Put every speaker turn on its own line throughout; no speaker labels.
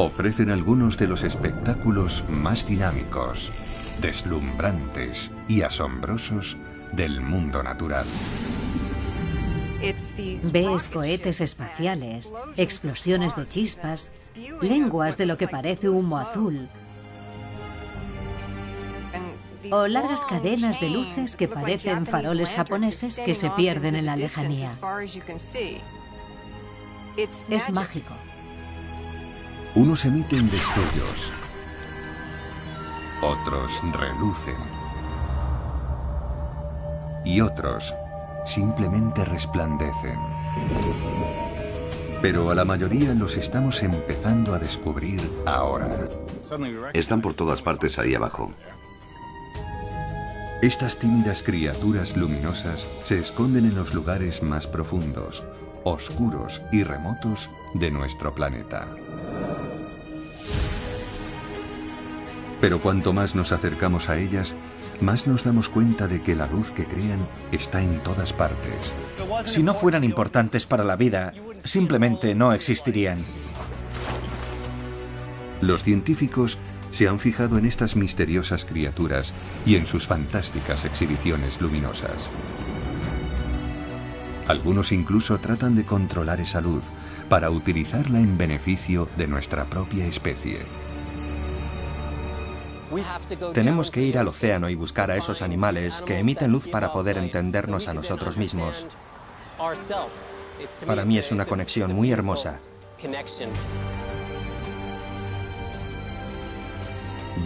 ofrecen algunos de los espectáculos más dinámicos, deslumbrantes y asombrosos del mundo natural.
Ves cohetes espaciales, explosiones de chispas, lenguas de lo que parece humo azul, o largas cadenas de luces que parecen faroles japoneses que se pierden en la lejanía. Es mágico.
Unos emiten destellos, otros relucen y otros simplemente resplandecen. Pero a la mayoría los estamos empezando a descubrir ahora.
Están por todas partes ahí abajo.
Estas tímidas criaturas luminosas se esconden en los lugares más profundos, oscuros y remotos de nuestro planeta. Pero cuanto más nos acercamos a ellas, más nos damos cuenta de que la luz que crean está en todas partes.
Si no fueran importantes para la vida, simplemente no existirían.
Los científicos se han fijado en estas misteriosas criaturas y en sus fantásticas exhibiciones luminosas. Algunos incluso tratan de controlar esa luz para utilizarla en beneficio de nuestra propia especie.
Tenemos que ir al océano y buscar a esos animales que emiten luz para poder entendernos a nosotros mismos. Para mí es una conexión muy hermosa.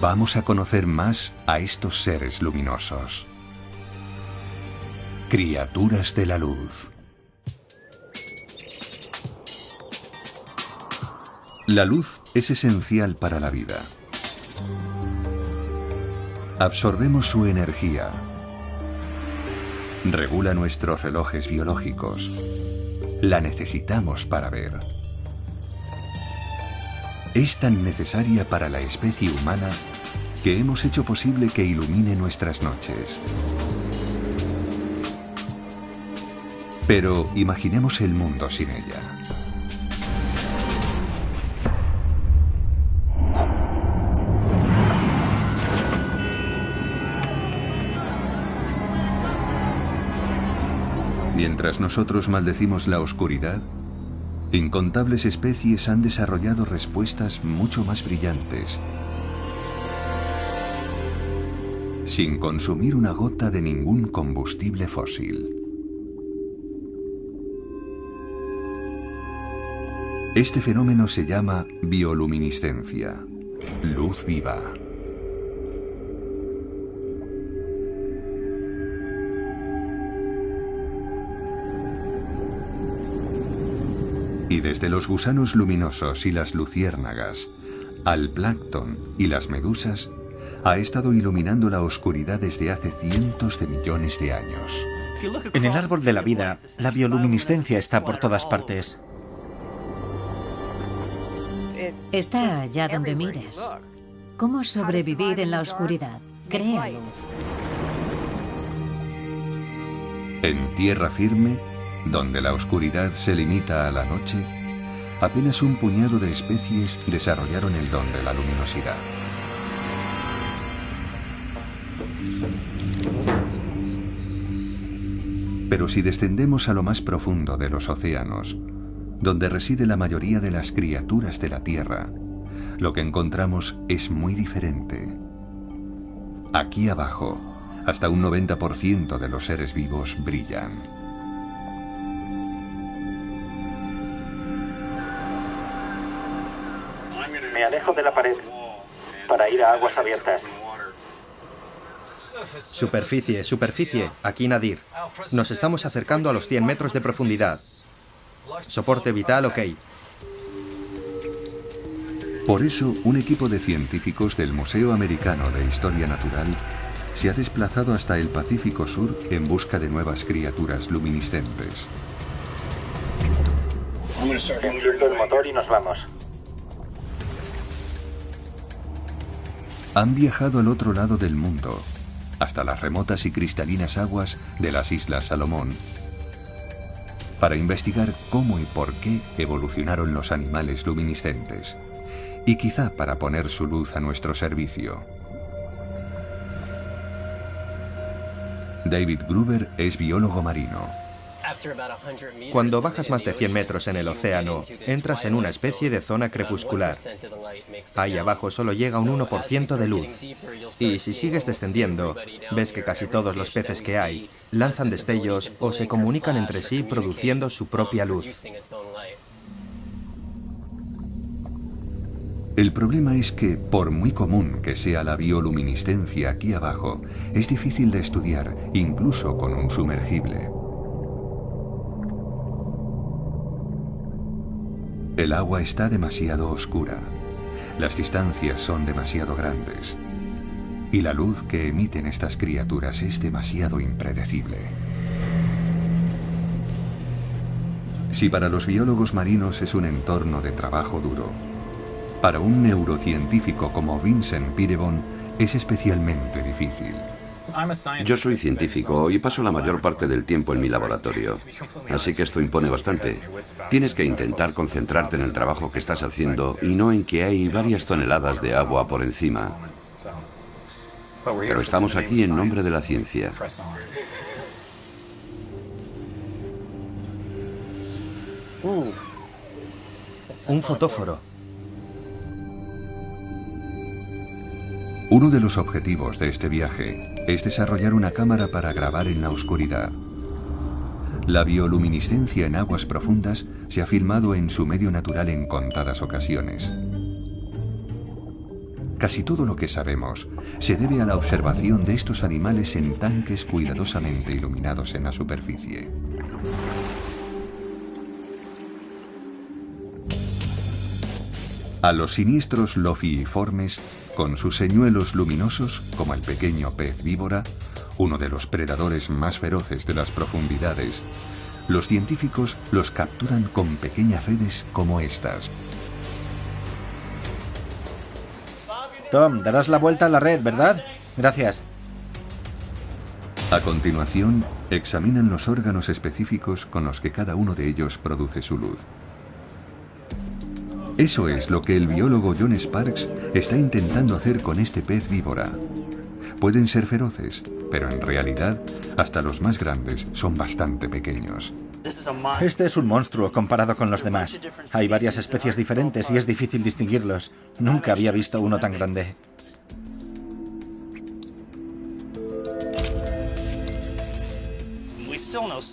Vamos a conocer más a estos seres luminosos. Criaturas de la luz. La luz es esencial para la vida. Absorbemos su energía. Regula nuestros relojes biológicos. La necesitamos para ver. Es tan necesaria para la especie humana que hemos hecho posible que ilumine nuestras noches. Pero imaginemos el mundo sin ella. Mientras nosotros maldecimos la oscuridad, incontables especies han desarrollado respuestas mucho más brillantes, sin consumir una gota de ningún combustible fósil. Este fenómeno se llama bioluminiscencia, luz viva. Y desde los gusanos luminosos y las luciérnagas, al plancton y las medusas, ha estado iluminando la oscuridad desde hace cientos de millones de años.
En el árbol de la vida, la bioluminiscencia está por todas partes.
Está allá donde mires. ¿Cómo sobrevivir en la oscuridad? Crea luz.
En tierra firme, donde la oscuridad se limita a la noche, apenas un puñado de especies desarrollaron el don de la luminosidad. Pero si descendemos a lo más profundo de los océanos, donde reside la mayoría de las criaturas de la Tierra, lo que encontramos es muy diferente. Aquí abajo, hasta un 90% de los seres vivos brillan.
Me alejo de la pared para ir a aguas abiertas.
Superficie, superficie. Aquí Nadir. Nos estamos acercando a los 100 metros de profundidad. Soporte vital, ok.
Por eso, un equipo de científicos del Museo Americano de Historia Natural se ha desplazado hasta el Pacífico Sur en busca de nuevas criaturas luminiscentes.
Enciendo el motor y nos vamos.
Han viajado al otro lado del mundo, hasta las remotas y cristalinas aguas de las Islas Salomón, para investigar cómo y por qué evolucionaron los animales luminiscentes y quizá para poner su luz a nuestro servicio. David Gruber es biólogo marino.
Cuando bajas más de 100 metros en el océano, entras en una especie de zona crepuscular. Ahí abajo solo llega un 1% de luz. Y si sigues descendiendo, ves que casi todos los peces que hay lanzan destellos o se comunican entre sí produciendo su propia luz.
El problema es que, por muy común que sea la bioluminiscencia aquí abajo, es difícil de estudiar, incluso con un sumergible. El agua está demasiado oscura, las distancias son demasiado grandes, y la luz que emiten estas criaturas es demasiado impredecible. Si para los biólogos marinos es un entorno de trabajo duro, para un neurocientífico como Vincent Pirebon es especialmente difícil.
Yo soy científico y paso la mayor parte del tiempo en mi laboratorio, así que esto impone bastante. Tienes que intentar concentrarte en el trabajo que estás haciendo y no en que hay varias toneladas de agua por encima. Pero estamos aquí en nombre de la ciencia.
Un fotóforo.
Uno de los objetivos de este viaje es desarrollar una cámara para grabar en la oscuridad. La bioluminiscencia en aguas profundas se ha filmado en su medio natural en contadas ocasiones. Casi todo lo que sabemos se debe a la observación de estos animales en tanques cuidadosamente iluminados en la superficie. A los siniestros lofiiformes, con sus señuelos luminosos, como el pequeño pez víbora, uno de los predadores más feroces de las profundidades, los científicos los capturan con pequeñas redes como estas.
Tom, darás la vuelta a la red, ¿verdad? Gracias.
A continuación, examinan los órganos específicos con los que cada uno de ellos produce su luz. Eso es lo que el biólogo John Sparks está intentando hacer con este pez víbora. Pueden ser feroces, pero en realidad, hasta los más grandes son bastante pequeños.
Este es un monstruo comparado con los demás. Hay varias especies diferentes y es difícil distinguirlos. Nunca había visto uno tan grande.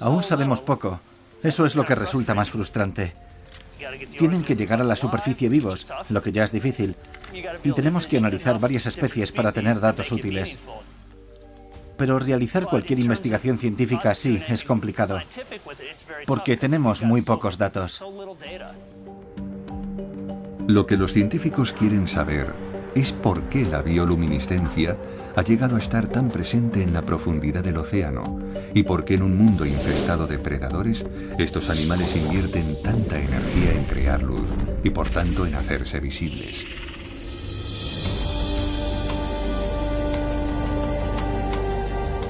Aún sabemos poco. Eso es lo que resulta más frustrante. Tienen que llegar a la superficie vivos, lo que ya es difícil, y tenemos que analizar varias especies para tener datos útiles. Pero realizar cualquier investigación científica así es complicado, porque tenemos muy pocos datos.
Lo que los científicos quieren saber es por qué la bioluminiscencia ha llegado a estar tan presente en la profundidad del océano y por qué en un mundo infestado de predadores estos animales invierten tanta energía en crear luz y por tanto en hacerse visibles.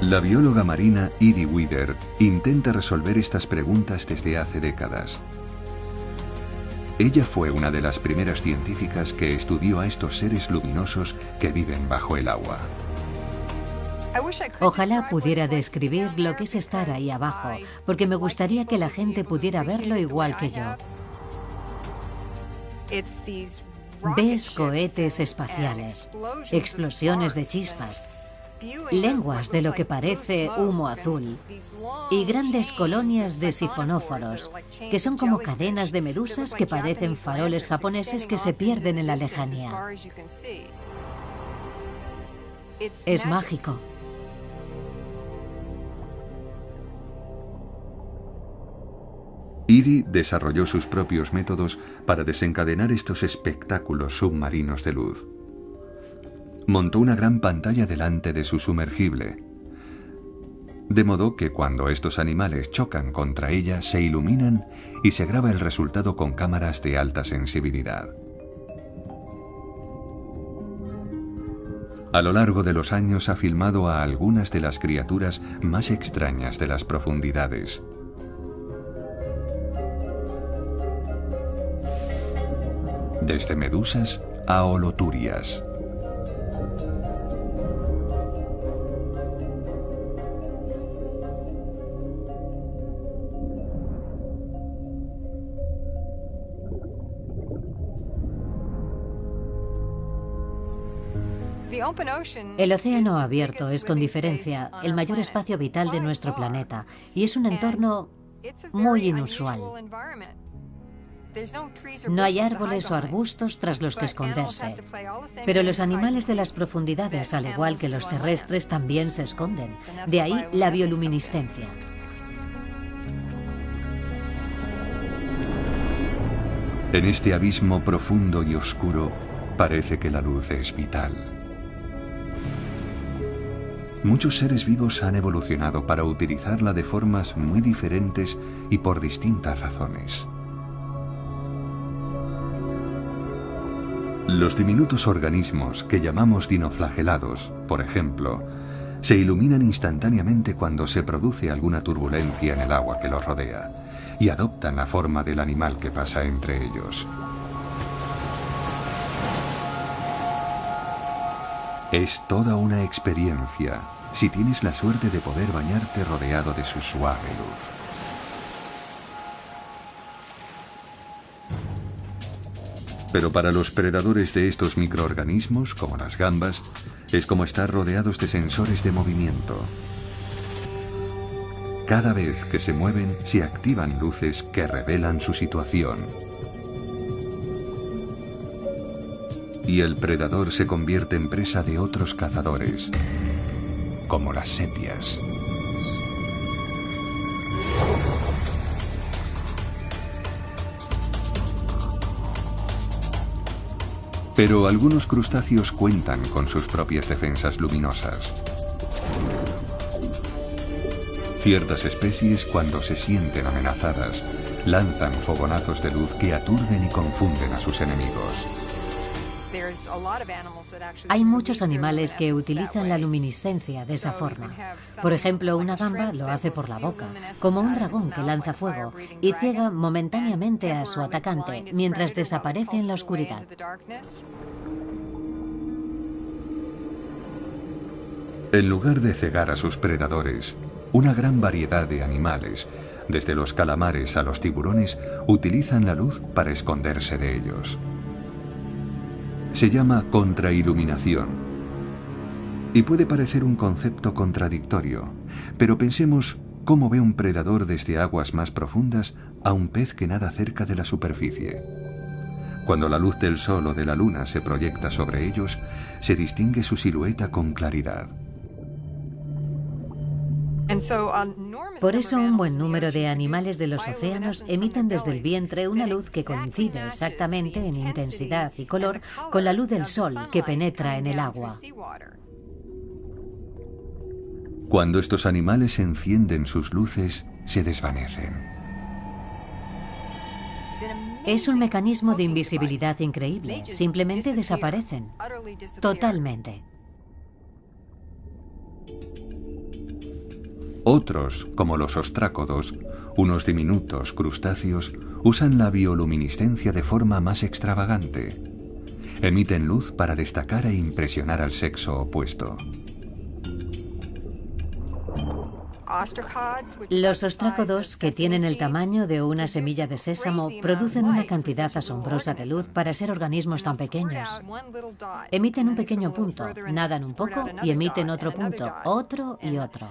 La bióloga marina Edie Widder intenta resolver estas preguntas desde hace décadas. Ella fue una de las primeras científicas que estudió a estos seres luminosos que viven bajo el agua.
Ojalá pudiera describir lo que es estar ahí abajo, porque me gustaría que la gente pudiera verlo igual que yo. Ves cohetes espaciales, explosiones de chispas, lenguas de lo que parece humo azul y grandes colonias de sifonóforos, que son como cadenas de medusas que parecen faroles japoneses que se pierden en la lejanía. Es mágico.
Edie desarrolló sus propios métodos para desencadenar estos espectáculos submarinos de luz. Montó una gran pantalla delante de su sumergible, de modo que cuando estos animales chocan contra ella se iluminan y se graba el resultado con cámaras de alta sensibilidad. A lo largo de los años ha filmado a algunas de las criaturas más extrañas de las profundidades. Desde medusas aholoturias.
El océano abierto es con diferencia el mayor espacio vital de nuestro planeta y es un entorno muy inusual. No hay árboles o arbustos tras los que esconderse, pero los animales de las profundidades, al igual que los terrestres, también se esconden. De ahí la bioluminiscencia.
En este abismo profundo y oscuro, parece que la luz es vital. Muchos seres vivos han evolucionado para utilizarla de formas muy diferentes y por distintas razones. Los diminutos organismos que llamamos dinoflagelados, por ejemplo, se iluminan instantáneamente cuando se produce alguna turbulencia en el agua que los rodea y adoptan la forma del animal que pasa entre ellos. Es toda una experiencia si tienes la suerte de poder bañarte rodeado de su suave luz. Pero para los predadores de estos microorganismos, como las gambas, es como estar rodeados de sensores de movimiento. Cada vez que se mueven, se activan luces que revelan su situación. Y el predador se convierte en presa de otros cazadores, como las sepias. Pero algunos crustáceos cuentan con sus propias defensas luminosas. Ciertas especies, cuando se sienten amenazadas, lanzan fogonazos de luz que aturden y confunden a sus enemigos.
Hay muchos animales que utilizan la luminiscencia de esa forma. Por ejemplo, una gamba lo hace por la boca, como un dragón que lanza fuego y ciega momentáneamente a su atacante mientras desaparece en la oscuridad.
En lugar de cegar a sus predadores, una gran variedad de animales, desde los calamares a los tiburones, utilizan la luz para esconderse de ellos. Se llama contrailuminación. Y puede parecer un concepto contradictorio, pero pensemos cómo ve un predador desde aguas más profundas a un pez que nada cerca de la superficie. Cuando la luz del sol o de la luna se proyecta sobre ellos, se distingue su silueta con claridad.
Por eso un buen número de animales de los océanos emiten desde el vientre una luz que coincide exactamente en intensidad y color con la luz del sol que penetra en el agua.
Cuando estos animales encienden sus luces, se desvanecen.
Es un mecanismo de invisibilidad increíble. Simplemente desaparecen. Totalmente.
Otros, como los ostrácodos, unos diminutos crustáceos, usan la bioluminiscencia de forma más extravagante. Emiten luz para destacar e impresionar al sexo opuesto.
Los ostrácodos, que tienen el tamaño de una semilla de sésamo, producen una cantidad asombrosa de luz para ser organismos tan pequeños. Emiten un pequeño punto, nadan un poco y emiten otro punto, otro y otro.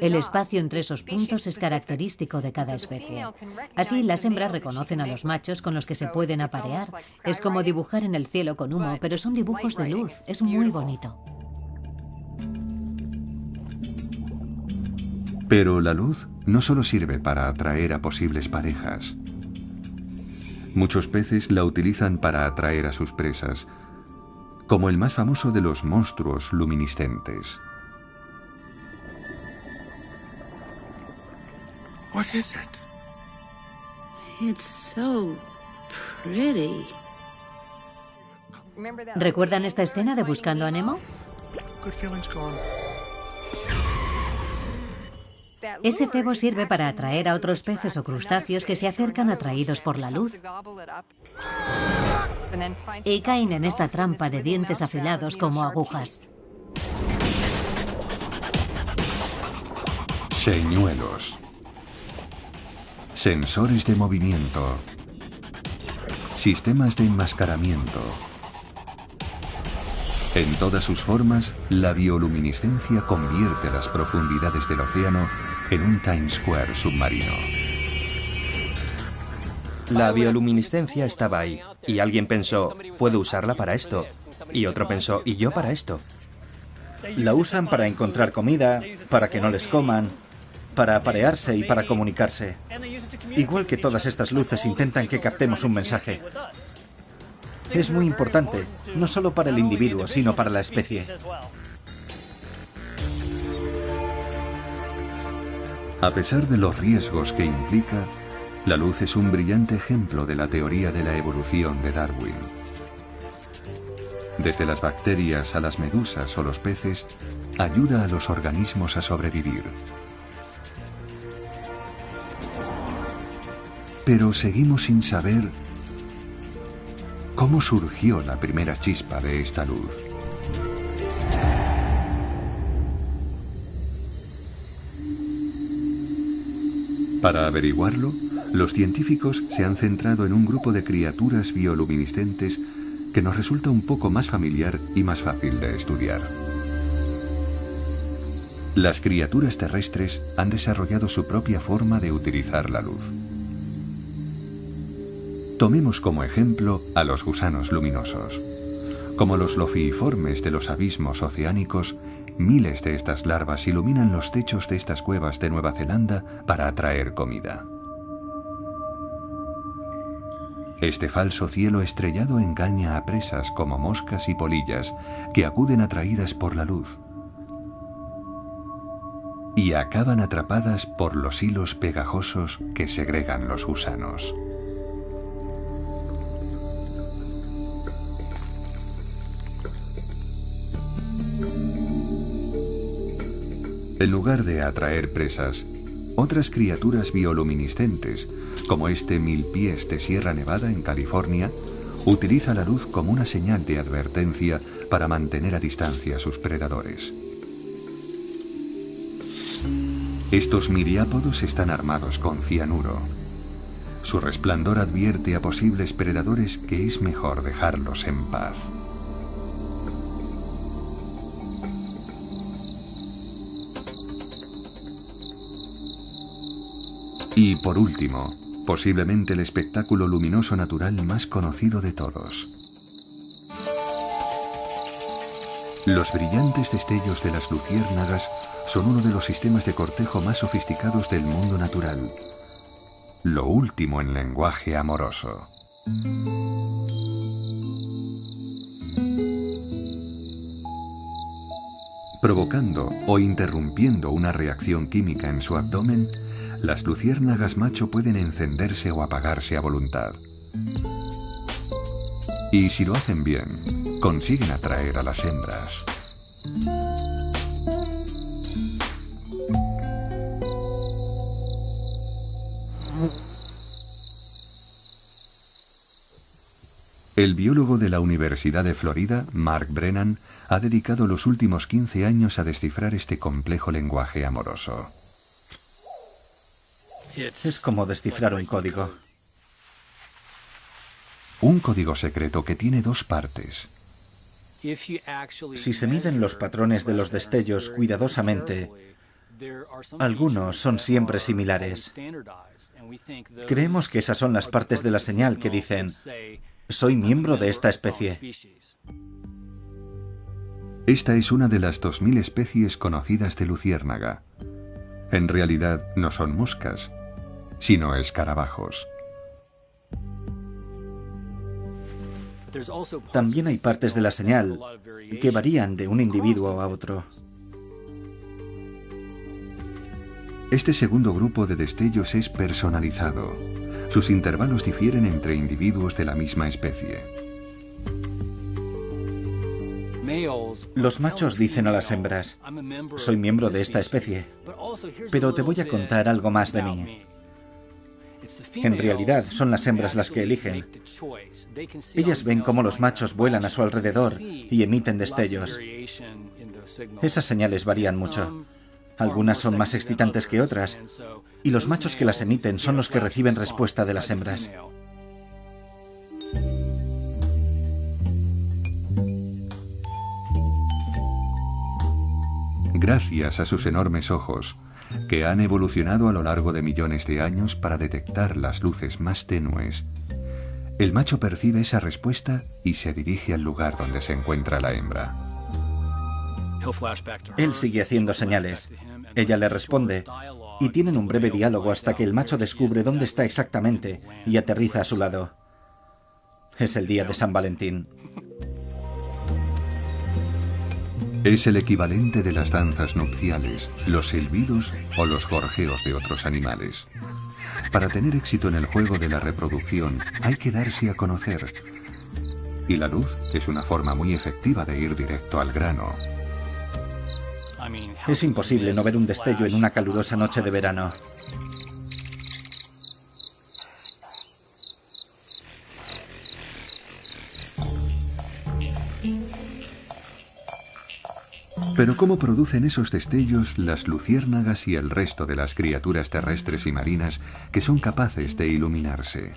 El espacio entre esos puntos es característico de cada especie. Así, las hembras reconocen a los machos con los que se pueden aparear. Es como dibujar en el cielo con humo, pero son dibujos de luz. Es muy bonito.
Pero la luz no solo sirve para atraer a posibles parejas. Muchos peces la utilizan para atraer a sus presas, como el más famoso de los monstruos luminiscentes.
What is it? It's so pretty.
¿Recuerdan esta escena de Buscando a Nemo?
Good feelings gone.
Ese cebo sirve para atraer a otros peces o crustáceos que se acercan atraídos por la luz. y caen en esta trampa de dientes afilados como agujas.
Señuelos. Sensores de movimiento. Sistemas de enmascaramiento. En todas sus formas, la bioluminiscencia convierte las profundidades del océano en un Times Square submarino.
La bioluminiscencia estaba ahí, y alguien pensó, puedo usarla para esto. Y otro pensó, ¿y yo para esto?
La usan para encontrar comida, para que no les coman, para aparearse y para comunicarse. Igual que todas estas luces intentan que captemos un mensaje. Es muy importante, no solo para el individuo, sino para la especie.
A pesar de los riesgos que implica, la luz es un brillante ejemplo de la teoría de la evolución de Darwin. Desde las bacterias a las medusas o los peces, ayuda a los organismos a sobrevivir. Pero seguimos sin saber cómo surgió la primera chispa de esta luz. Para averiguarlo, los científicos se han centrado en un grupo de criaturas bioluminiscentes que nos resulta un poco más familiar y más fácil de estudiar. Las criaturas terrestres han desarrollado su propia forma de utilizar la luz. Tomemos como ejemplo a los gusanos luminosos. Como los lofiiformes de los abismos oceánicos, miles de estas larvas iluminan los techos de estas cuevas de Nueva Zelanda para atraer comida. Este falso cielo estrellado engaña a presas como moscas y polillas que acuden atraídas por la luz y acaban atrapadas por los hilos pegajosos que segregan los gusanos. En lugar de atraer presas, otras criaturas bioluminiscentes, como este milpiés de Sierra Nevada en California, utiliza la luz como una señal de advertencia para mantener a distancia a sus predadores. Estos miriápodos están armados con cianuro. Su resplandor advierte a posibles predadores que es mejor dejarlos en paz. Y por último, posiblemente el espectáculo luminoso natural más conocido de todos. Los brillantes destellos de las luciérnagas son uno de los sistemas de cortejo más sofisticados del mundo natural. Lo último en lenguaje amoroso. Provocando o interrumpiendo una reacción química en su abdomen, las luciérnagas macho pueden encenderse o apagarse a voluntad. Y si lo hacen bien, consiguen atraer a las hembras. El biólogo de la Universidad de Florida, Mark Brennan, ha dedicado los últimos 15 años a descifrar este complejo lenguaje amoroso.
Es como descifrar un código.
Un código secreto que tiene dos partes.
Si se miden los patrones de los destellos cuidadosamente, algunos son siempre similares. Creemos que esas son las partes de la señal que dicen: soy miembro de esta especie.
Esta es una de las 2000 especies conocidas de luciérnaga. En realidad no son moscas, sino escarabajos.
También hay partes de la señal que varían de un individuo a otro.
Este segundo grupo de destellos es personalizado. Sus intervalos difieren entre individuos de la misma especie.
Los machos dicen a las hembras: soy miembro de esta especie, pero te voy a contar algo más de mí. En realidad, son las hembras las que eligen. Ellas ven cómo los machos vuelan a su alrededor y emiten destellos. Esas señales varían mucho. Algunas son más excitantes que otras, y los machos que las emiten son los que reciben respuesta de las hembras.
Gracias a sus enormes ojos, que han evolucionado a lo largo de millones de años para detectar las luces más tenues, el macho percibe esa respuesta y se dirige al lugar donde se encuentra la hembra.
Él sigue haciendo señales. Ella le responde y tienen un breve diálogo hasta que el macho descubre dónde está exactamente y aterriza a su lado. Es el día de San Valentín.
Es el equivalente de las danzas nupciales, los silbidos o los gorjeos de otros animales. Para tener éxito en el juego de la reproducción hay que darse a conocer. Y la luz es una forma muy efectiva de ir directo al grano.
Es imposible no ver un destello en una calurosa noche de verano.
Pero ¿cómo producen esos destellos las luciérnagas y el resto de las criaturas terrestres y marinas que son capaces de iluminarse?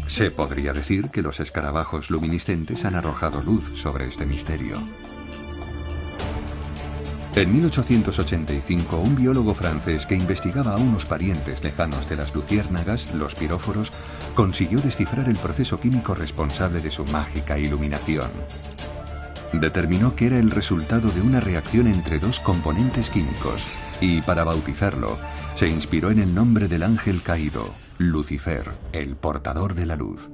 Se podría decir que los escarabajos luminiscentes han arrojado luz sobre este misterio. En 1885, un biólogo francés que investigaba a unos parientes lejanos de las luciérnagas, los piróforos, consiguió descifrar el proceso químico responsable de su mágica iluminación. Determinó que era el resultado de una reacción entre dos componentes químicos y, para bautizarlo, se inspiró en el nombre del ángel caído, Lucifer, el portador de la luz.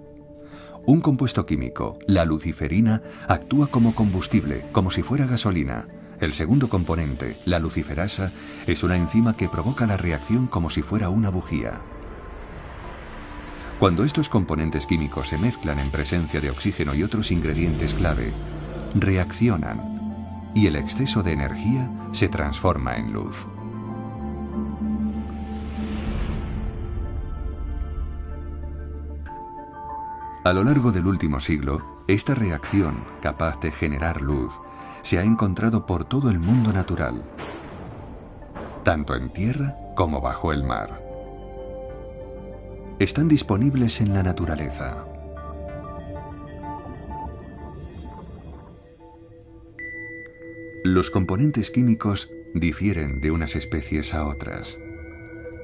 Un compuesto químico, la luciferina, actúa como combustible, como si fuera gasolina. El segundo componente, la luciferasa, es una enzima que provoca la reacción como si fuera una bujía. Cuando estos componentes químicos se mezclan en presencia de oxígeno y otros ingredientes clave, reaccionan y el exceso de energía se transforma en luz. A lo largo del último siglo, esta reacción, capaz de generar luz, se ha encontrado por todo el mundo natural, tanto en tierra como bajo el mar. Están disponibles en la naturaleza. Los componentes químicos difieren de unas especies a otras,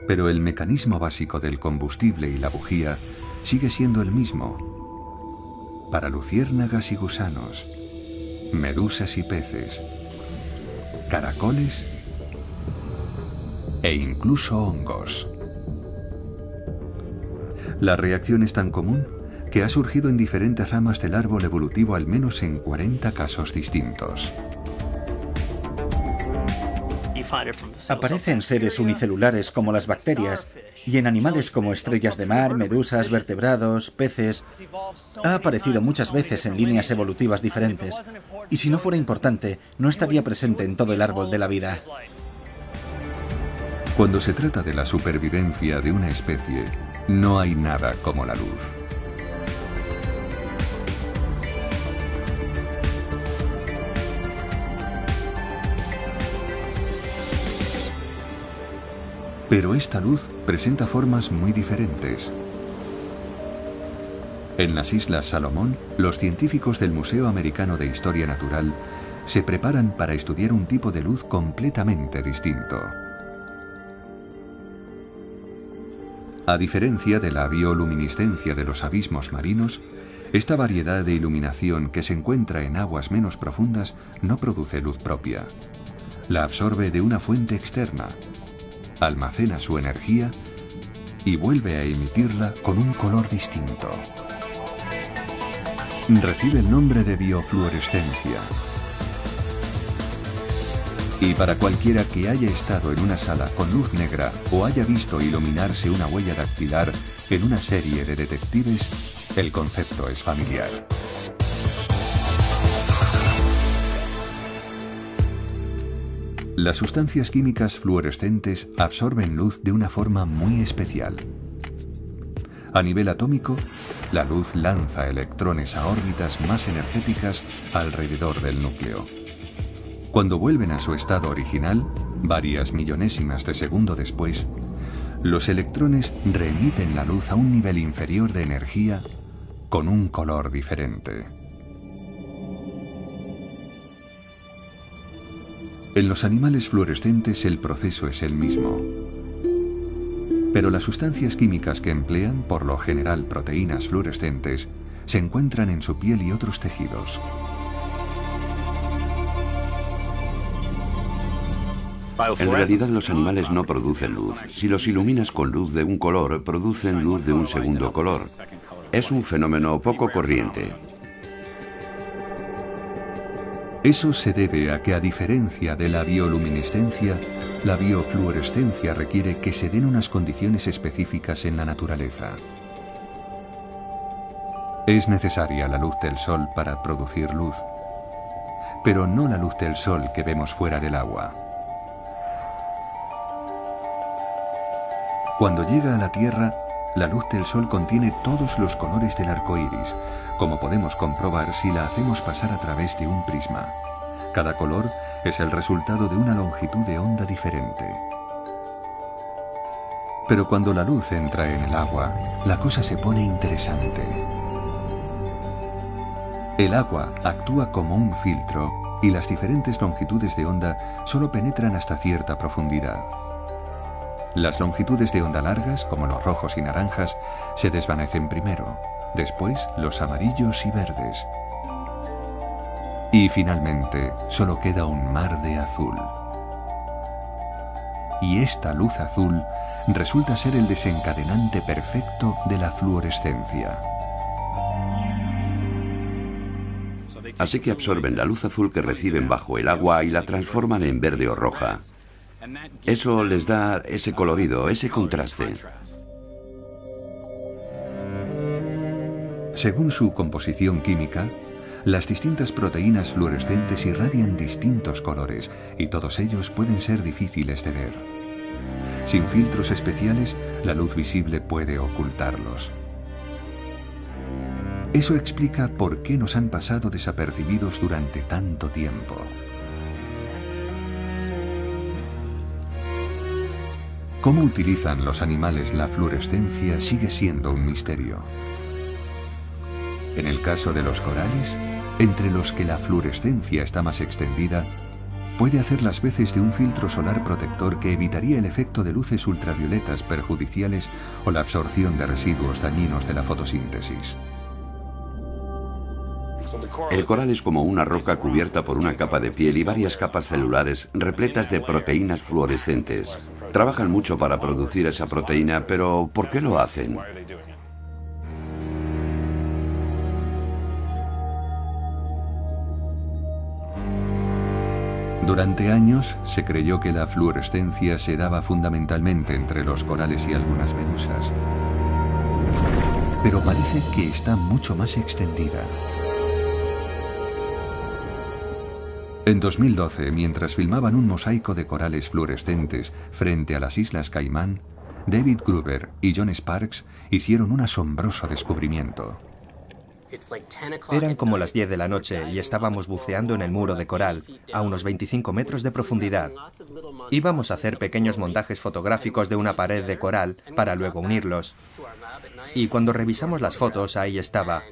pero el mecanismo básico del combustible y la bujía sigue siendo el mismo para luciérnagas y gusanos, medusas y peces, caracoles e incluso hongos. La reacción es tan común que ha surgido en diferentes ramas del árbol evolutivo al menos en 40 casos distintos.
Aparece en seres unicelulares como las bacterias y en animales como estrellas de mar, medusas, vertebrados, peces. Ha aparecido muchas veces en líneas evolutivas diferentes y si no fuera importante, no estaría presente en todo el árbol de la vida.
Cuando se trata de la supervivencia de una especie, no hay nada como la luz. Pero esta luz presenta formas muy diferentes. En las Islas Salomón, los científicos del Museo Americano de Historia Natural se preparan para estudiar un tipo de luz completamente distinto. A diferencia de la bioluminiscencia de los abismos marinos, esta variedad de iluminación que se encuentra en aguas menos profundas no produce luz propia. La absorbe de una fuente externa, almacena su energía y vuelve a emitirla con un color distinto. Recibe el nombre de biofluorescencia. Y para cualquiera que haya estado en una sala con luz negra o haya visto iluminarse una huella dactilar en una serie de detectives, el concepto es familiar. Las sustancias químicas fluorescentes absorben luz de una forma muy especial. A nivel atómico, la luz lanza electrones a órbitas más energéticas alrededor del núcleo. Cuando vuelven a su estado original, varias millonésimas de segundo después, los electrones reemiten la luz a un nivel inferior de energía con un color diferente. En los animales fluorescentes el proceso es el mismo. Pero las sustancias químicas que emplean, por lo general proteínas fluorescentes, se encuentran en su piel y otros tejidos.
En realidad los animales no producen luz. Si los iluminas con luz de un color, producen luz de un segundo color. Es un fenómeno poco corriente.
Eso se debe a que, a diferencia de la bioluminescencia, la biofluorescencia requiere que se den unas condiciones específicas en la naturaleza. Es necesaria la luz del sol para producir luz, pero no la luz del sol que vemos fuera del agua. Cuando llega a la Tierra, la luz del sol contiene todos los colores del arco iris, como podemos comprobar si la hacemos pasar a través de un prisma. Cada color es el resultado de una longitud de onda diferente. Pero cuando la luz entra en el agua, la cosa se pone interesante. El agua actúa como un filtro y las diferentes longitudes de onda solo penetran hasta cierta profundidad. Las longitudes de onda largas, como los rojos y naranjas, se desvanecen primero, después los amarillos y verdes. Y finalmente, solo queda un mar de azul. Y esta luz azul resulta ser el desencadenante perfecto de la fluorescencia.
Así que absorben la luz azul que reciben bajo el agua y la transforman en verde o roja. Eso les da ese colorido, ese contraste.
Según su composición química, las distintas proteínas fluorescentes irradian distintos colores y todos ellos pueden ser difíciles de ver. Sin filtros especiales, la luz visible puede ocultarlos. Eso explica por qué nos han pasado desapercibidos durante tanto tiempo. Cómo utilizan los animales la fluorescencia sigue siendo un misterio. En el caso de los corales, entre los que la fluorescencia está más extendida, puede hacer las veces de un filtro solar protector que evitaría el efecto de luces ultravioletas perjudiciales o la absorción de residuos dañinos de la fotosíntesis.
El coral es como una roca cubierta por una capa de piel y varias capas celulares repletas de proteínas fluorescentes. Trabajan mucho para producir esa proteína, pero ¿por qué lo hacen?
Durante años se creyó que la fluorescencia se daba fundamentalmente entre los corales y algunas medusas. Pero parece que está mucho más extendida. En 2012, mientras filmaban un mosaico de corales fluorescentes frente a las Islas Caimán, David Gruber y John Sparks hicieron un asombroso descubrimiento.
Eran como las 10 de la noche y estábamos buceando en el muro de coral, a unos 25 metros de profundidad. Íbamos a hacer pequeños montajes fotográficos de una pared de coral para luego unirlos. Y cuando revisamos las fotos, ahí estaba.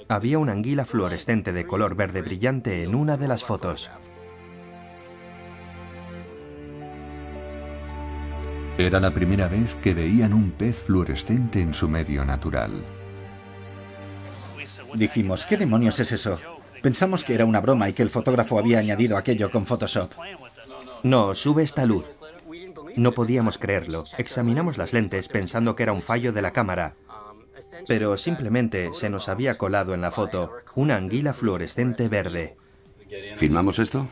Había una anguila fluorescente de color verde brillante en una de las fotos.
Era la primera vez que veían un pez fluorescente en su medio natural.
Dijimos, ¿qué demonios es eso? Pensamos que era una broma y que el fotógrafo había añadido aquello con Photoshop.
No, sube esta luz. No podíamos creerlo. Examinamos las lentes pensando que era un fallo de la cámara. Pero simplemente se nos había colado en la foto una anguila fluorescente verde.
¿Filmamos esto?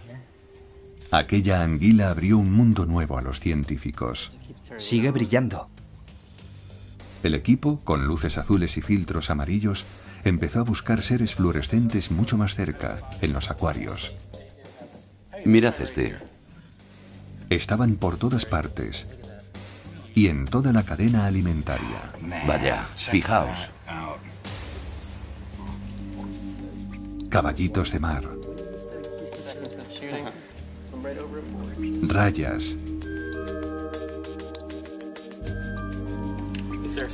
Aquella anguila abrió un mundo nuevo a los científicos.
Sigue brillando.
El equipo, con luces azules y filtros amarillos, empezó a buscar seres fluorescentes mucho más cerca, en los acuarios.
Mirad este.
estaban por todas partes y en toda la cadena alimentaria.
Vaya, fijaos.
Caballitos de mar, rayas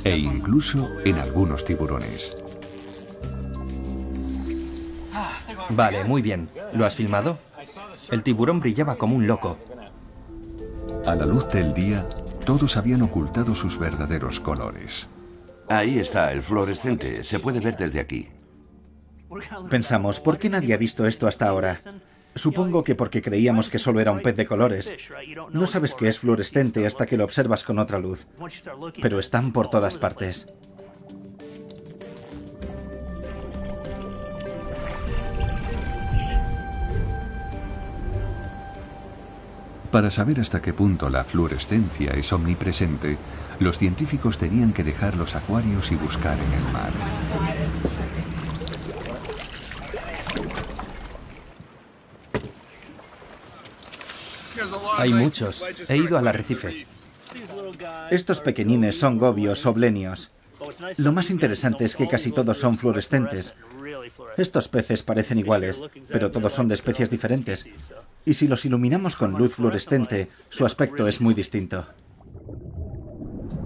e incluso en algunos tiburones.
Vale, muy bien. ¿Lo has filmado? El tiburón brillaba como un loco.
A la luz del día, todos habían ocultado sus verdaderos colores.
Ahí está, el fluorescente. Se puede ver desde aquí.
Pensamos, ¿por qué nadie ha visto esto hasta ahora? Supongo que porque creíamos que solo era un pez de colores. No sabes que es fluorescente hasta que lo observas con otra luz. Pero están por todas partes.
Para saber hasta qué punto la fluorescencia es omnipresente, los científicos tenían que dejar los acuarios y buscar en el mar.
Hay muchos. He ido al arrecife.
Estos pequeñines son gobios o blenios. Lo más interesante es que casi todos son fluorescentes. Estos peces parecen iguales, pero todos son de especies diferentes. Y si los iluminamos con luz fluorescente, su aspecto es muy distinto.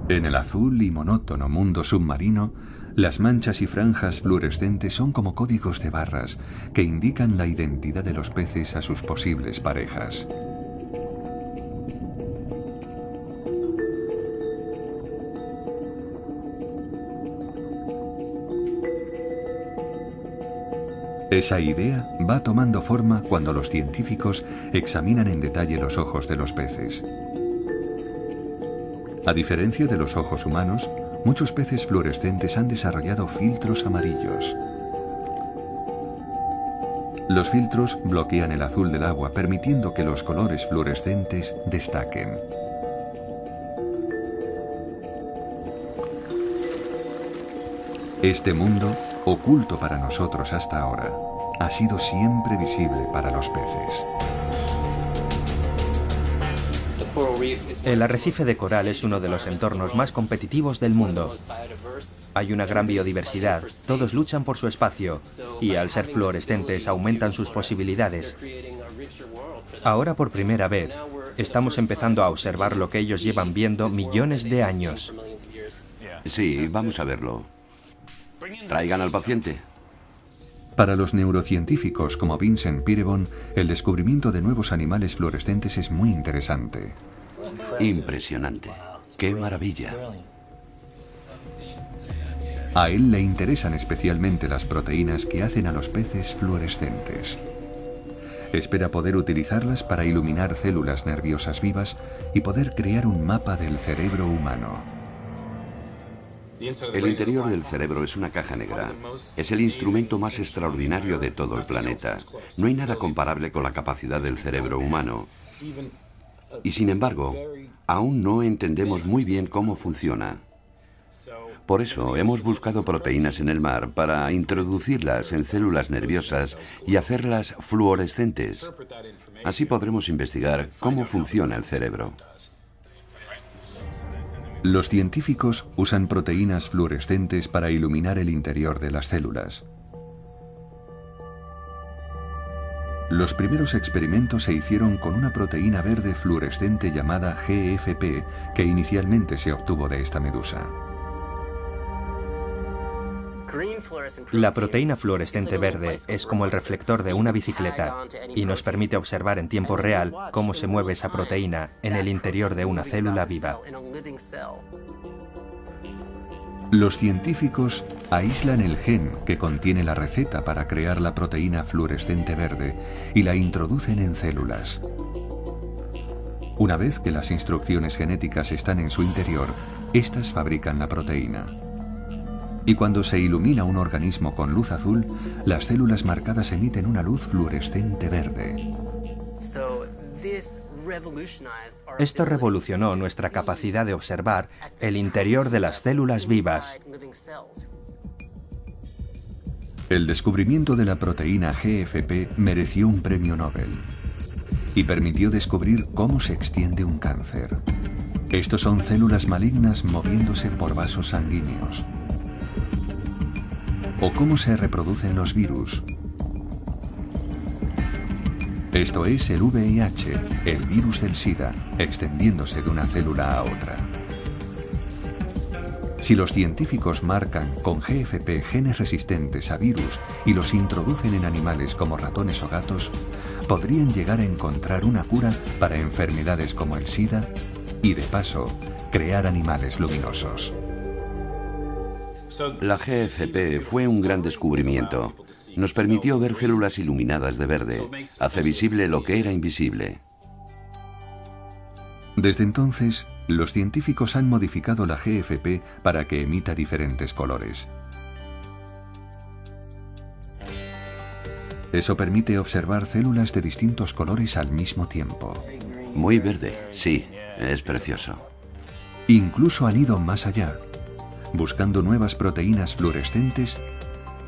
En el azul y monótono mundo submarino, las manchas y franjas fluorescentes son como códigos de barras que indican la identidad de los peces a sus posibles parejas. Esa idea va tomando forma cuando los científicos examinan en detalle los ojos de los peces. A diferencia de los ojos humanos, muchos peces fluorescentes han desarrollado filtros amarillos. Los filtros bloquean el azul del agua, permitiendo que los colores fluorescentes destaquen. Este mundo, oculto para nosotros hasta ahora, ha sido siempre visible para los peces.
El arrecife de coral es uno de los entornos más competitivos del mundo. Hay una gran biodiversidad, todos luchan por su espacio y al ser fluorescentes aumentan sus posibilidades. Ahora por primera vez estamos empezando a observar lo que ellos llevan viendo millones de años.
Sí, vamos a verlo. Traigan al paciente.
Para los neurocientíficos como Vincent Pirebon, el descubrimiento de nuevos animales fluorescentes es muy interesante.
Impresionante. ¡Qué maravilla!
A él le interesan especialmente las proteínas que hacen a los peces fluorescentes. Espera poder utilizarlas para iluminar células nerviosas vivas y poder crear un mapa del cerebro humano.
El interior del cerebro es una caja negra. Es el instrumento más extraordinario de todo el planeta. No hay nada comparable con la capacidad del cerebro humano. Y sin embargo, aún no entendemos muy bien cómo funciona. Por eso hemos buscado proteínas en el mar para introducirlas en células nerviosas y hacerlas fluorescentes. Así podremos investigar cómo funciona el cerebro.
Los científicos usan proteínas fluorescentes para iluminar el interior de las células. Los primeros experimentos se hicieron con una proteína verde fluorescente llamada GFP, que inicialmente se obtuvo de esta medusa.
La proteína fluorescente verde es como el reflector de una bicicleta y nos permite observar en tiempo real cómo se mueve esa proteína en el interior de una célula viva.
Los científicos aíslan el gen que contiene la receta para crear la proteína fluorescente verde y la introducen en células. Una vez que las instrucciones genéticas están en su interior, estas fabrican la proteína. Y cuando se ilumina un organismo con luz azul, las células marcadas emiten una luz fluorescente verde.
Esto revolucionó nuestra capacidad de observar el interior de las células vivas.
El descubrimiento de la proteína GFP mereció un premio Nobel. y permitió descubrir cómo se extiende un cáncer. Estos son células malignas moviéndose por vasos sanguíneos. O cómo se reproducen los virus. Esto es el VIH, el virus del SIDA, extendiéndose de una célula a otra. Si los científicos marcan con GFP genes resistentes a virus y los introducen en animales como ratones o gatos, podrían llegar a encontrar una cura para enfermedades como el SIDA y, de paso, crear animales luminosos.
La GFP fue un gran descubrimiento. Nos permitió ver células iluminadas de verde. Hace visible lo que era invisible.
Desde entonces, los científicos han modificado la GFP para que emita diferentes colores. Eso permite observar células de distintos colores al mismo tiempo.
Muy verde, sí, es precioso.
Incluso han ido más allá, buscando nuevas proteínas fluorescentes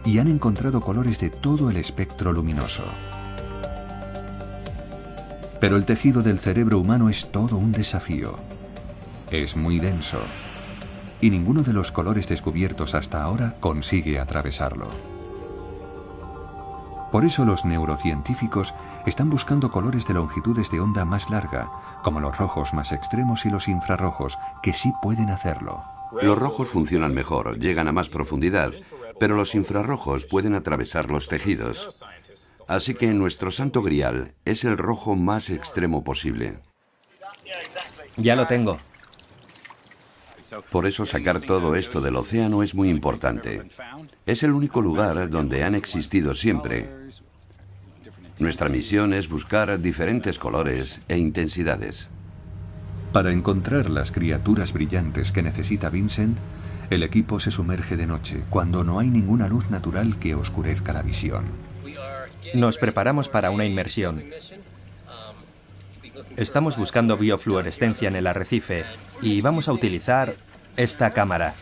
y han encontrado colores de todo el espectro luminoso. Pero el tejido del cerebro humano es todo un desafío. Es muy denso y ninguno de los colores descubiertos hasta ahora consigue atravesarlo. Por eso los neurocientíficos están buscando colores de longitudes de onda más larga, como los rojos más extremos y los infrarrojos, que sí pueden hacerlo.
Los rojos funcionan mejor, llegan a más profundidad, pero los infrarrojos pueden atravesar los tejidos. Así que nuestro santo grial es el rojo más extremo posible.
Ya lo tengo.
Por eso sacar todo esto del océano es muy importante. Es el único lugar donde han existido siempre. Nuestra misión es buscar diferentes colores e intensidades.
Para encontrar las criaturas brillantes que necesita Vincent, el equipo se sumerge de noche, cuando no hay ninguna luz natural que oscurezca la visión.
Nos preparamos para una inmersión. Estamos buscando biofluorescencia en el arrecife y vamos a utilizar esta cámara.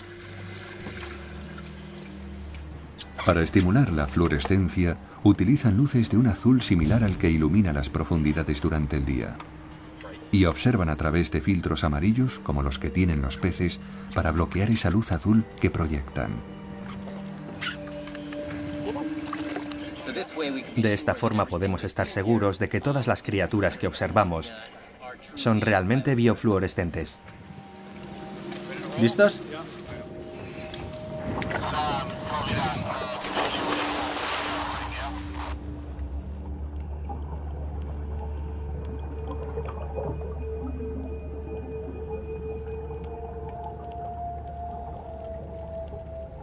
Para estimular la fluorescencia, utilizan luces de un azul similar al que ilumina las profundidades durante el día. Y observan a través de filtros amarillos, como los que tienen los peces, para bloquear esa luz azul que proyectan.
De esta forma podemos estar seguros de que todas las criaturas que observamos son realmente biofluorescentes.
¿Listos?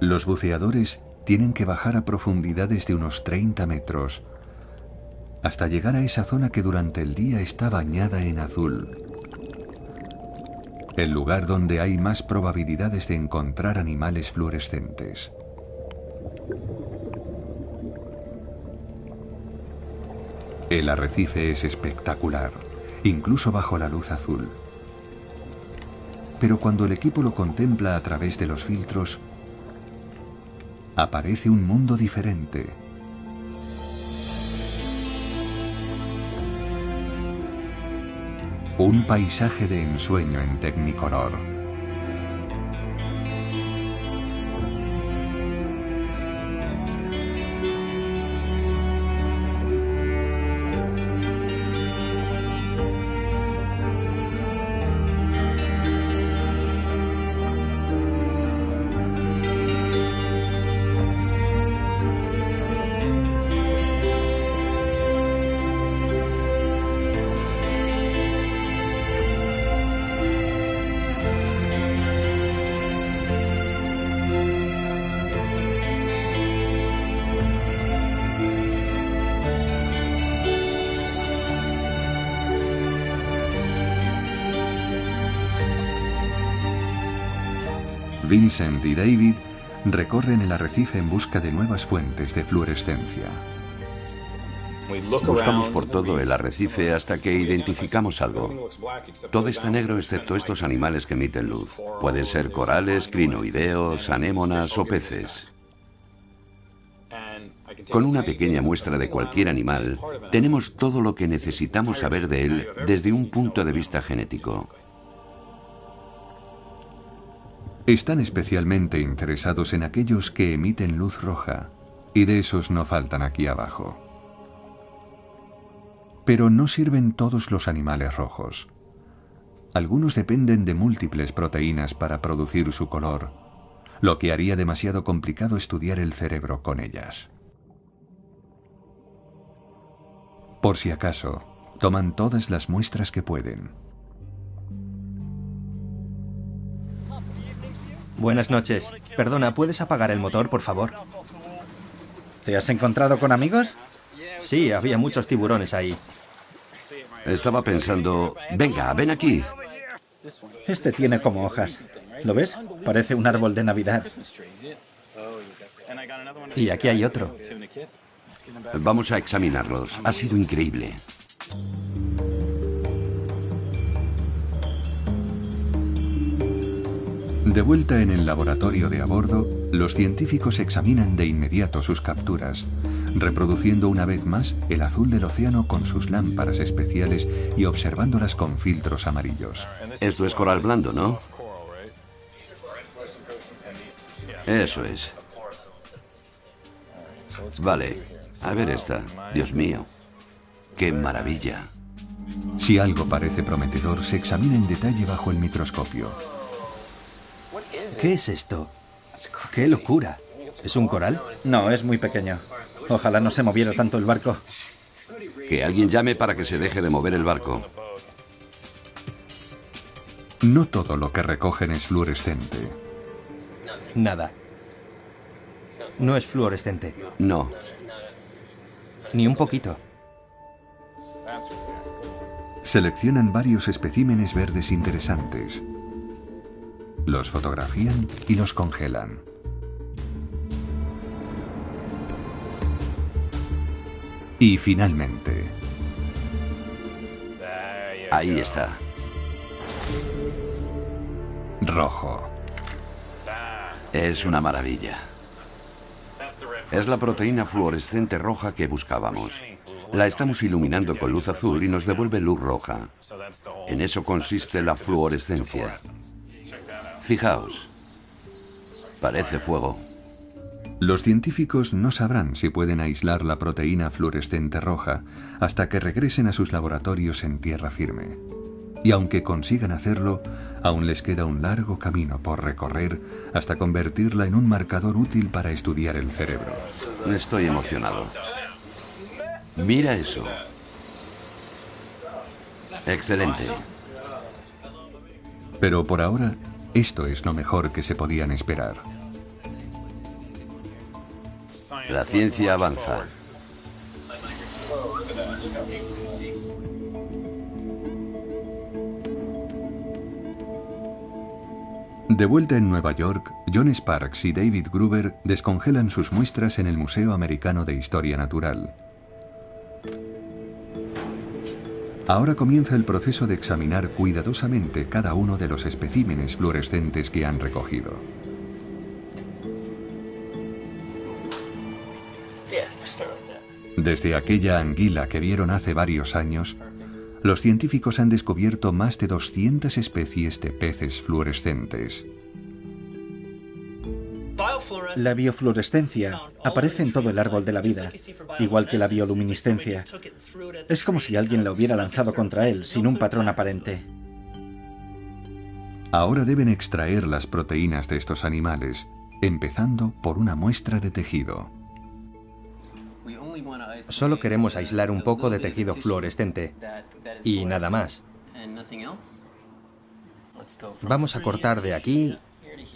Los buceadores tienen que bajar a profundidades de unos 30 metros, hasta llegar a esa zona que durante el día está bañada en azul. El lugar donde hay más probabilidades de encontrar animales fluorescentes. El arrecife es espectacular, incluso bajo la luz azul. Pero cuando el equipo lo contempla a través de los filtros, aparece un mundo diferente. Un paisaje de ensueño en Technicolor. Vincent y David recorren el arrecife en busca de nuevas fuentes de fluorescencia.
Buscamos por todo el arrecife hasta que identificamos algo. Todo está negro excepto estos animales que emiten luz. Pueden ser corales, crinoideos, anémonas o peces. Con una pequeña muestra de cualquier animal, tenemos todo lo que necesitamos saber de él desde un punto de vista genético.
Están especialmente interesados en aquellos que emiten luz roja, y de esos no faltan aquí abajo. Pero no sirven todos los animales rojos. Algunos dependen de múltiples proteínas para producir su color, lo que haría demasiado complicado estudiar el cerebro con ellas. Por si acaso, toman todas las muestras que pueden.
Buenas noches. Perdona, ¿puedes apagar el motor, por favor?
¿Te has encontrado con amigos?
Sí, había muchos tiburones ahí.
Estaba pensando, venga, ven aquí.
Este tiene como hojas. ¿Lo ves? Parece un árbol de Navidad.
Y aquí hay otro.
Vamos a examinarlos. Ha sido increíble.
De vuelta en el laboratorio de a bordo, los científicos examinan de inmediato sus capturas, reproduciendo una vez más el azul del océano con sus lámparas especiales y observándolas con filtros amarillos.
Esto es coral blando, ¿no? Eso es. Vale. A ver esta. Dios mío. ¡Qué maravilla!
Si algo parece prometedor, se examina en detalle bajo el microscopio.
¿Qué es esto? ¡Qué locura! ¿Es un coral?
No, es muy pequeño. Ojalá no se moviera tanto el barco.
Que alguien llame para que se deje de mover el barco.
No todo lo que recogen es fluorescente.
Nada. No es fluorescente.
No.
Ni un poquito.
Seleccionan varios especímenes verdes interesantes. Los fotografían y los congelan. Y finalmente...
Ahí está.
Rojo.
Es una maravilla. Es la proteína fluorescente roja que buscábamos. La estamos iluminando con luz azul y nos devuelve luz roja. En eso consiste la fluorescencia. Fijaos. Parece fuego.
Los científicos no sabrán si pueden aislar la proteína fluorescente roja hasta que regresen a sus laboratorios en tierra firme. Y aunque consigan hacerlo, aún les queda un largo camino por recorrer hasta convertirla en un marcador útil para estudiar el cerebro.
Estoy emocionado. Mira eso. Excelente.
Pero por ahora, esto es lo mejor que se podían esperar.
La ciencia avanza.
De vuelta en Nueva York, John Sparks y David Gruber descongelan sus muestras en el Museo Americano de Historia Natural. Ahora comienza el proceso de examinar cuidadosamente cada uno de los especímenes fluorescentes que han recogido. Desde aquella anguila que vieron hace varios años, los científicos han descubierto más de 200 especies de peces fluorescentes.
La biofluorescencia aparece en todo el árbol de la vida, igual que la bioluminiscencia. Es como si alguien la hubiera lanzado contra él sin un patrón aparente.
Ahora deben extraer las proteínas de estos animales, empezando por una muestra de tejido.
Solo queremos aislar un poco de tejido fluorescente y nada más. Vamos a cortar de aquí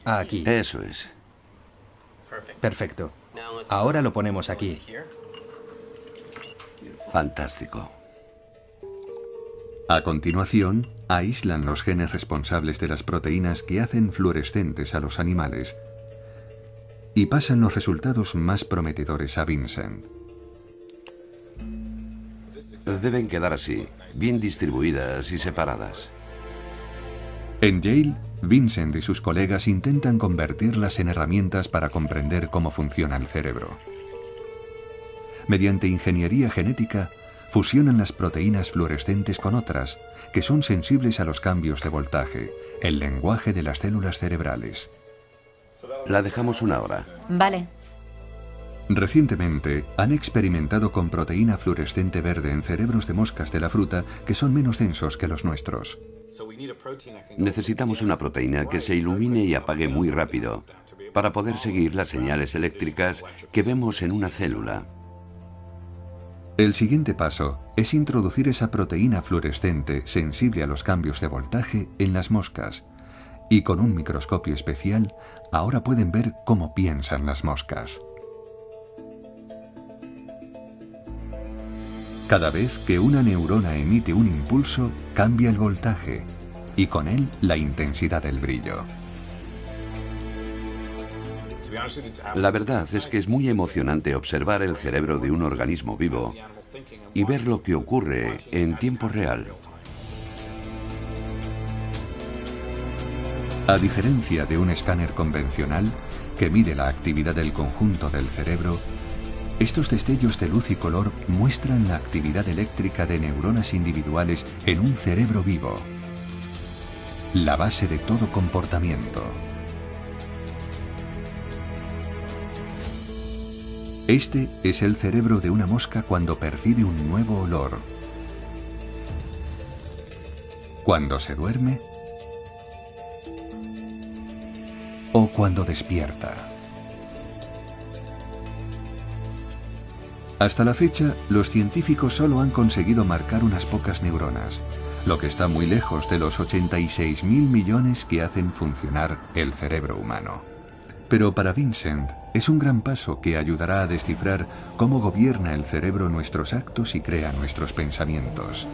a aquí.
Eso es.
Perfecto. Ahora lo ponemos aquí.
Fantástico.
A continuación, aíslan los genes responsables de las proteínas que hacen fluorescentes a los animales y pasan los resultados más prometedores a Vincent.
Deben quedar así, bien distribuidas y separadas.
En Yale, Vincent y sus colegas intentan convertirlas en herramientas para comprender cómo funciona el cerebro. Mediante ingeniería genética, fusionan las proteínas fluorescentes con otras, que son sensibles a los cambios de voltaje, el lenguaje de las células cerebrales.
La dejamos una hora.
Vale.
Recientemente han experimentado con proteína fluorescente verde en cerebros de moscas de la fruta que son menos densos que los nuestros.
Necesitamos una proteína que se ilumine y apague muy rápido para poder seguir las señales eléctricas que vemos en una célula.
El siguiente paso es introducir esa proteína fluorescente sensible a los cambios de voltaje en las moscas, y con un microscopio especial ahora pueden ver cómo piensan las moscas. Cada vez que una neurona emite un impulso, cambia el voltaje y con él la intensidad del brillo.
La verdad es que es muy emocionante observar el cerebro de un organismo vivo y ver lo que ocurre en tiempo real.
A diferencia de un escáner convencional que mide la actividad del conjunto del cerebro, estos destellos de luz y color muestran la actividad eléctrica de neuronas individuales en un cerebro vivo, la base de todo comportamiento. Este es el cerebro de una mosca cuando percibe un nuevo olor, cuando se duerme o cuando despierta. Hasta la fecha, los científicos solo han conseguido marcar unas pocas neuronas, lo que está muy lejos de los 86.000 millones que hacen funcionar el cerebro humano. Pero para Vincent es un gran paso que ayudará a descifrar cómo gobierna el cerebro nuestros actos y crea nuestros pensamientos.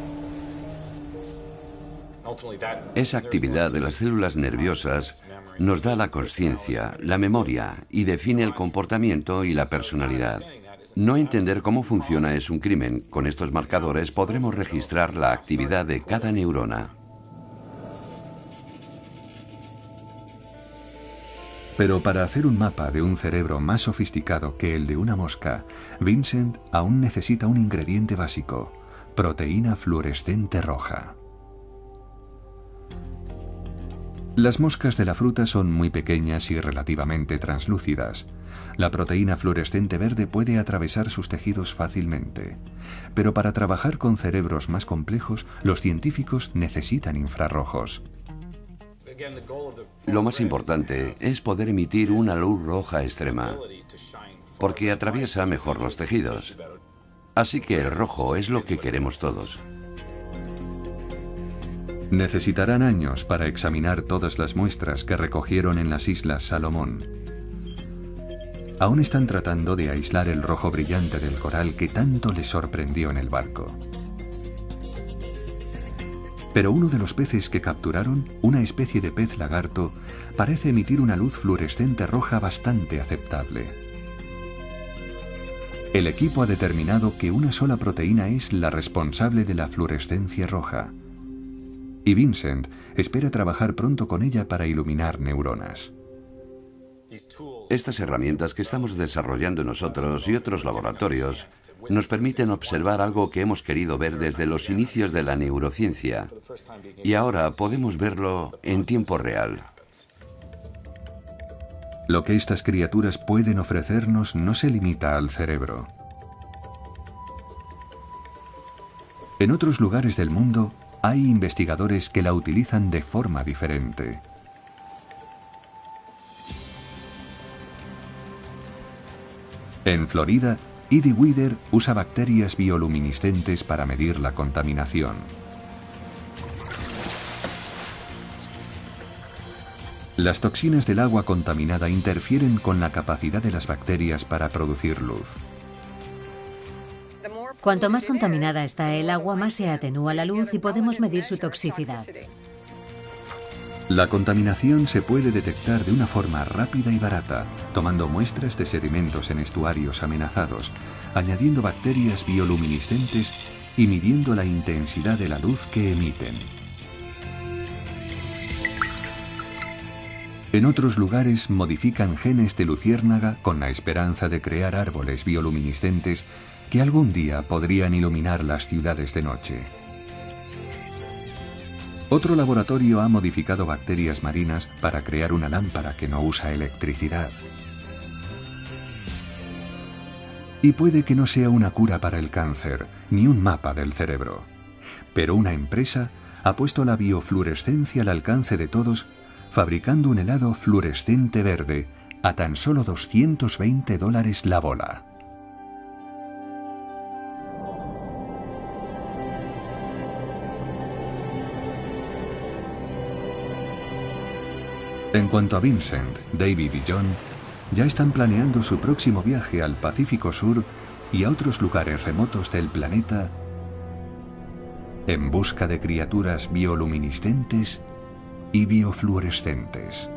Esa actividad de las células nerviosas nos da la consciencia, la memoria y define el comportamiento y la personalidad. No entender cómo funciona es un crimen. Con estos marcadores podremos registrar la actividad de cada neurona.
Pero para hacer un mapa de un cerebro más sofisticado que el de una mosca, Vincent aún necesita un ingrediente básico: proteína fluorescente roja. Las moscas de la fruta son muy pequeñas y relativamente translúcidas. La proteína fluorescente verde puede atravesar sus tejidos fácilmente. Pero para trabajar con cerebros más complejos, los científicos necesitan infrarrojos.
Lo más importante es poder emitir una luz roja extrema, porque atraviesa mejor los tejidos. Así que el rojo es lo que queremos todos.
Necesitarán años para examinar todas las muestras que recogieron en las Islas Salomón. Aún están tratando de aislar el rojo brillante del coral que tanto les sorprendió en el barco. Pero uno de los peces que capturaron, una especie de pez lagarto, parece emitir una luz fluorescente roja bastante aceptable. El equipo ha determinado que una sola proteína es la responsable de la fluorescencia roja. Y Vincent espera trabajar pronto con ella para iluminar neuronas.
Estas herramientas que estamos desarrollando nosotros y otros laboratorios nos permiten observar algo que hemos querido ver desde los inicios de la neurociencia, y ahora podemos verlo en tiempo real.
Lo que estas criaturas pueden ofrecernos no se limita al cerebro. En otros lugares del mundo hay investigadores que la utilizan de forma diferente. En Florida, Edie Weider usa bacterias bioluminiscentes para medir la contaminación. Las toxinas del agua contaminada interfieren con la capacidad de las bacterias para producir luz.
Cuanto más contaminada está el agua, más se atenúa la luz y podemos medir su toxicidad.
La contaminación se puede detectar de una forma rápida y barata, tomando muestras de sedimentos en estuarios amenazados, añadiendo bacterias bioluminiscentes y midiendo la intensidad de la luz que emiten. En otros lugares modifican genes de luciérnaga con la esperanza de crear árboles bioluminiscentes que algún día podrían iluminar las ciudades de noche. Otro laboratorio ha modificado bacterias marinas para crear una lámpara que no usa electricidad. Y puede que no sea una cura para el cáncer, ni un mapa del cerebro. Pero una empresa ha puesto la biofluorescencia al alcance de todos, fabricando un helado fluorescente verde a tan solo $220 la bola. En cuanto a Vincent, David y John, ya están planeando su próximo viaje al Pacífico Sur y a otros lugares remotos del planeta en busca de criaturas bioluminiscentes y biofluorescentes.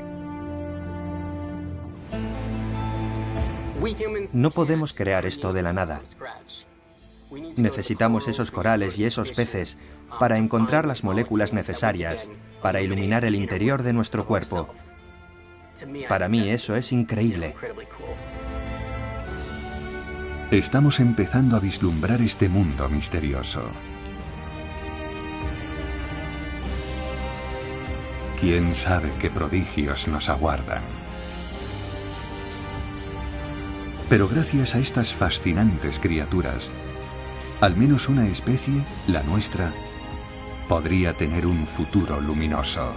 No podemos crear esto de la nada. Necesitamos esos corales y esos peces para encontrar las moléculas necesarias para iluminar el interior de nuestro cuerpo. Para mí eso es increíble.
Estamos empezando a vislumbrar este mundo misterioso. ¿Quién sabe qué prodigios nos aguardan? Pero gracias a estas fascinantes criaturas, al menos una especie, la nuestra, podría tener un futuro luminoso.